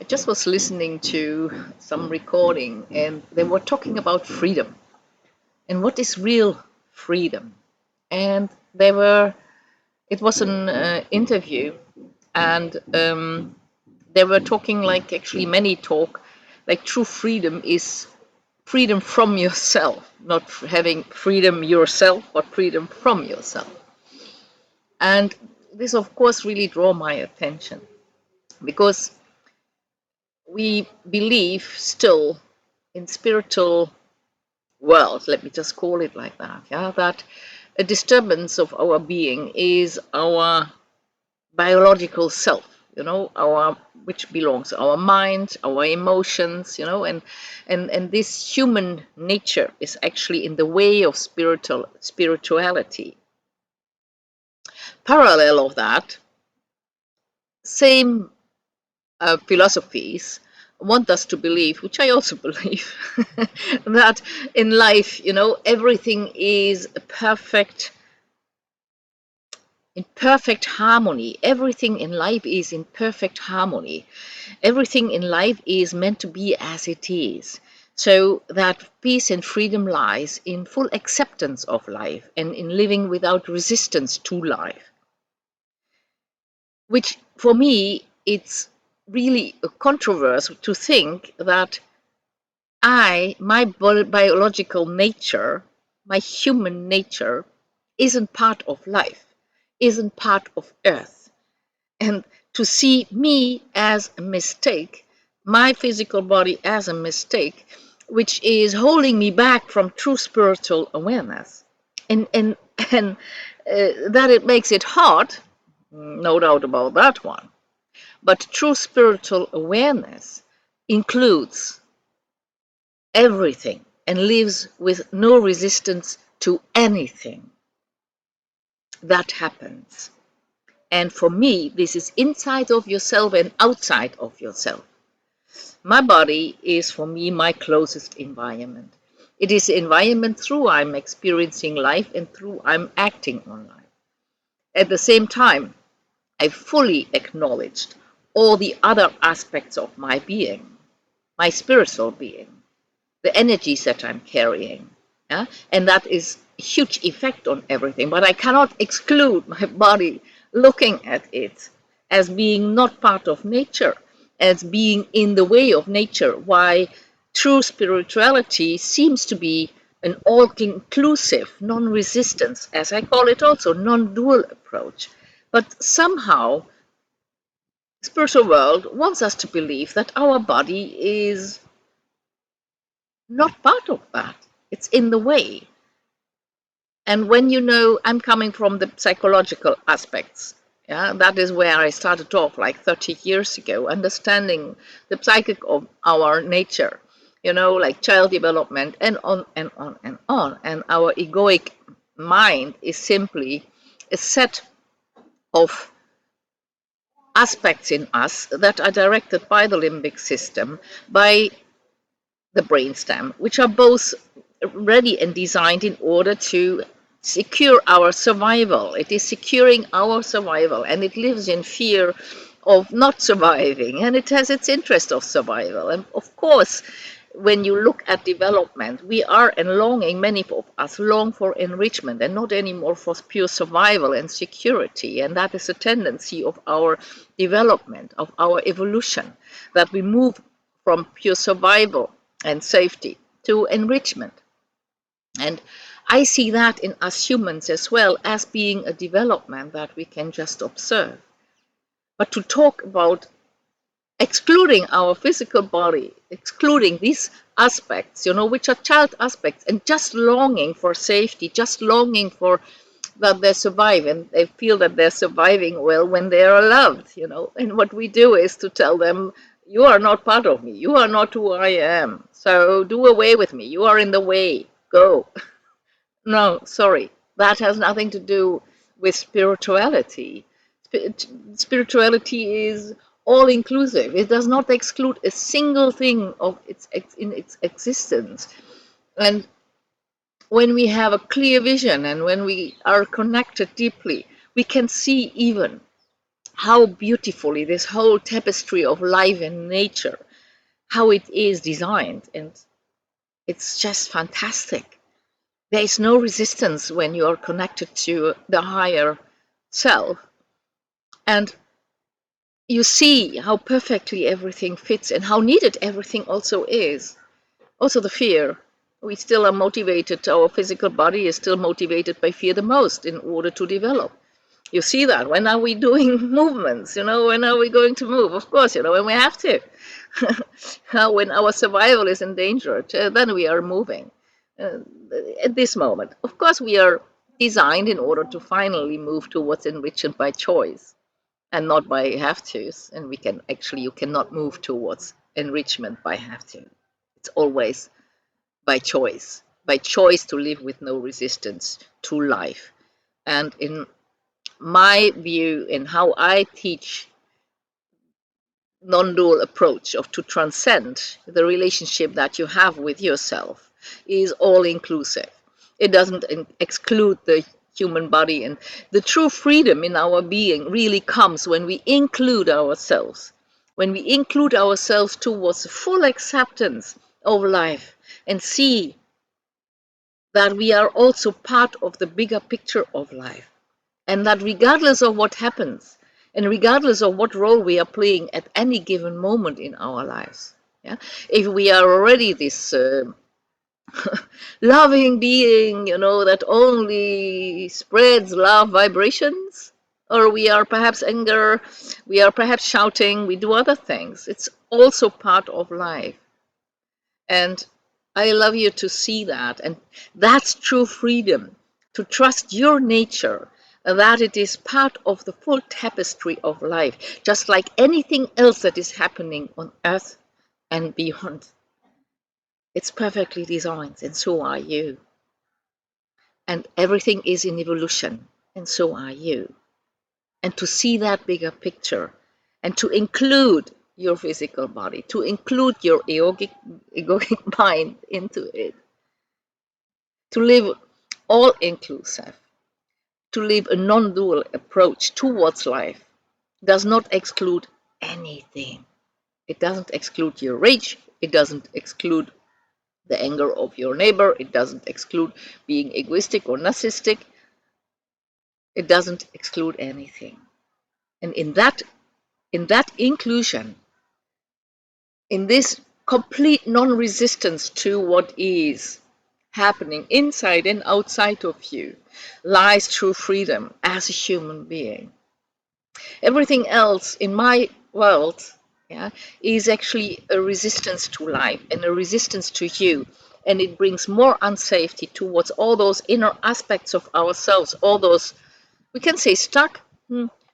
I just was listening to some recording and they were talking about freedom and what is real freedom. And it was an interview and they were talking like actually many talk like true freedom is freedom from yourself, not having freedom yourself, but freedom from yourself. And this, of course, really drew my attention because we believe still in spiritual world, let me just call it like that, yeah, that a disturbance of our being is our biological self, our which belongs to our mind, our emotions, and this human nature is actually in the way of spirituality. Parallel of that, same philosophies want us to believe, which I also believe, that in life, everything is in perfect harmony. Everything in life is in perfect harmony. Everything in life is meant to be as it is. So that peace and freedom lies in full acceptance of life and in living without resistance to life, which for me, it's really a controversy to think that my biological nature, my human nature, isn't part of life, isn't part of Earth. And to see me as a mistake, my physical body as a mistake, which is holding me back from true spiritual awareness, and and that it makes it hard, no doubt about that one. But true spiritual awareness includes everything and lives with no resistance to anything that happens. And for me, this is inside of yourself and outside of yourself. My body is for me my closest environment. It is the environment through I'm experiencing life and through I'm acting on life. At the same time, I fully acknowledged all the other aspects of my being, my spiritual being, the energies that I'm carrying. Yeah? And that is a huge effect on everything. But I cannot exclude my body looking at it as being not part of nature, as being in the way of nature. Why true spirituality seems to be an all-inclusive, non-resistance, as I call it also, non-dual approach. But somehow, spiritual world wants us to believe that our body is not part of that. It's in the way. And when I'm coming from the psychological aspects, yeah, that is where I started off like 30 years ago, understanding the psychic of our nature, like child development and on and on and on. And our egoic mind is simply a set of aspects in us that are directed by the limbic system, by the brainstem, which are both ready and designed in order to secure our survival. It is securing our survival, and it lives in fear of not surviving, and it has its interest of survival. And of course, when you look at development, we are and longing, many of us long for enrichment and not anymore for pure survival and security. And that is a tendency of our development, of our evolution, that we move from pure survival and safety to enrichment. And I see that in us humans as well as being a development that we can just observe. But to talk about excluding our physical body, excluding these aspects, which are child aspects, and just longing for safety, just longing for that they survive and they feel that they're surviving well when they are loved, And what we do is to tell them, you are not part of me. You are not who I am. So do away with me. You are in the way. Go. No, sorry. That has nothing to do with spirituality. Spirituality is all inclusive. It does not exclude a single thing of in its existence. And when we have a clear vision and when we are connected deeply, we can see even how beautifully this whole tapestry of life and nature, how it is designed, and it's just fantastic. There is no resistance when you are connected to the higher self, and you see how perfectly everything fits and how needed everything also is. Also the fear. We still are motivated, our physical body is still motivated by fear the most in order to develop. You see that. When are we doing movements? When are we going to move? Of course, when we have to. When our survival is endangered, then we are moving. Uh, at this moment, of course, we are designed in order to finally move towards enrichment by choice and not by have tos. And you cannot move towards enrichment by have to. It's always by choice to live with no resistance to life. And in my view, in how I teach non-dual approach of to transcend the relationship that you have with yourself, is all inclusive. It doesn't exclude the human body, and the true freedom in our being really comes when we include ourselves, towards full acceptance of life and see that we are also part of the bigger picture of life, and that regardless of what happens and regardless of what role we are playing at any given moment in our lives, yeah, if we are already this loving being, that only spreads love vibrations, or we are perhaps anger, we are perhaps shouting, we do other things, it's also part of life. And I love you to see that. And that's true freedom, to trust your nature, that it is part of the full tapestry of life, just like anything else that is happening on earth and beyond. It's perfectly designed, and so are you. And everything is in evolution, and so are you. And to see that bigger picture and to include your physical body, to include your egoic mind into it, to live all inclusive, to live a non dual approach towards life, does not exclude anything. It doesn't exclude your rage, it doesn't exclude the anger of your neighbor, it doesn't exclude being egoistic or narcissistic, it doesn't exclude anything. And in that inclusion, in this complete non-resistance to what is happening inside and outside of you, lies true freedom as a human being. Everything else in my world, yeah, is actually a resistance to life and a resistance to you. And it brings more unsafety towards all those inner aspects of ourselves, all those, we can say stuck.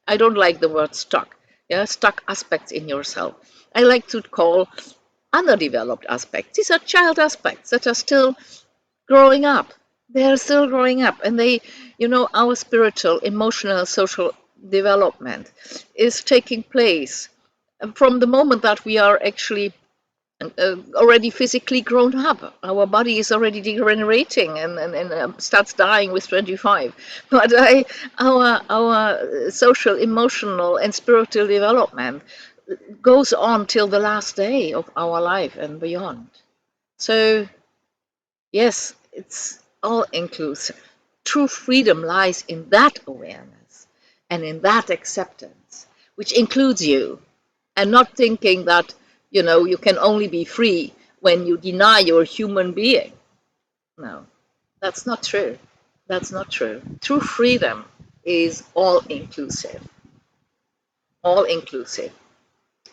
I don't like the word stuck. Yeah, stuck aspects in yourself. I like to call underdeveloped aspects. These are child aspects that are still growing up. They're still growing up, and our spiritual, emotional, social development is taking place from the moment that we are actually already physically grown up. Our body is already degenerating and starts dying with 25. But our social, emotional, and spiritual development goes on till the last day of our life and beyond. So, yes, it's all inclusive. True freedom lies in that awareness and in that acceptance, which includes you, and not thinking that, you can only be free when you deny your human being. No, that's not true. That's not true. True freedom is all inclusive,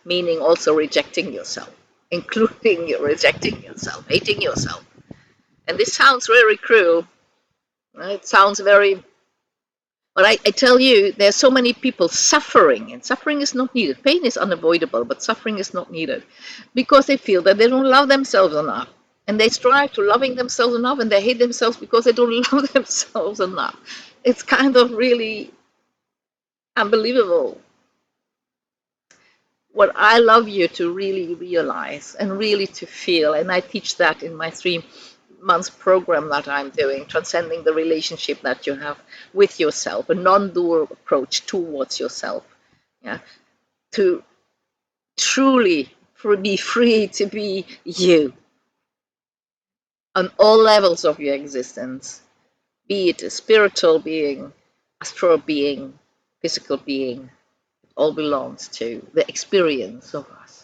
meaning also rejecting yourself, including rejecting yourself, hating yourself. And this sounds very cruel. Right? It sounds very, but I tell you, there's so many people suffering, and suffering is not needed. Pain is unavoidable, but suffering is not needed because they feel that they don't love themselves enough. And they strive to loving themselves enough, and they hate themselves because they don't love themselves enough. It's kind of really unbelievable. What I love you to really realize and really to feel, and I teach that in my 3 month program that I'm doing, transcending the relationship that you have with yourself, a non-dual approach towards yourself, Yeah, to truly be free to be you on all levels of your existence, be it a spiritual being, astral being, physical being. It all belongs to the experience of us.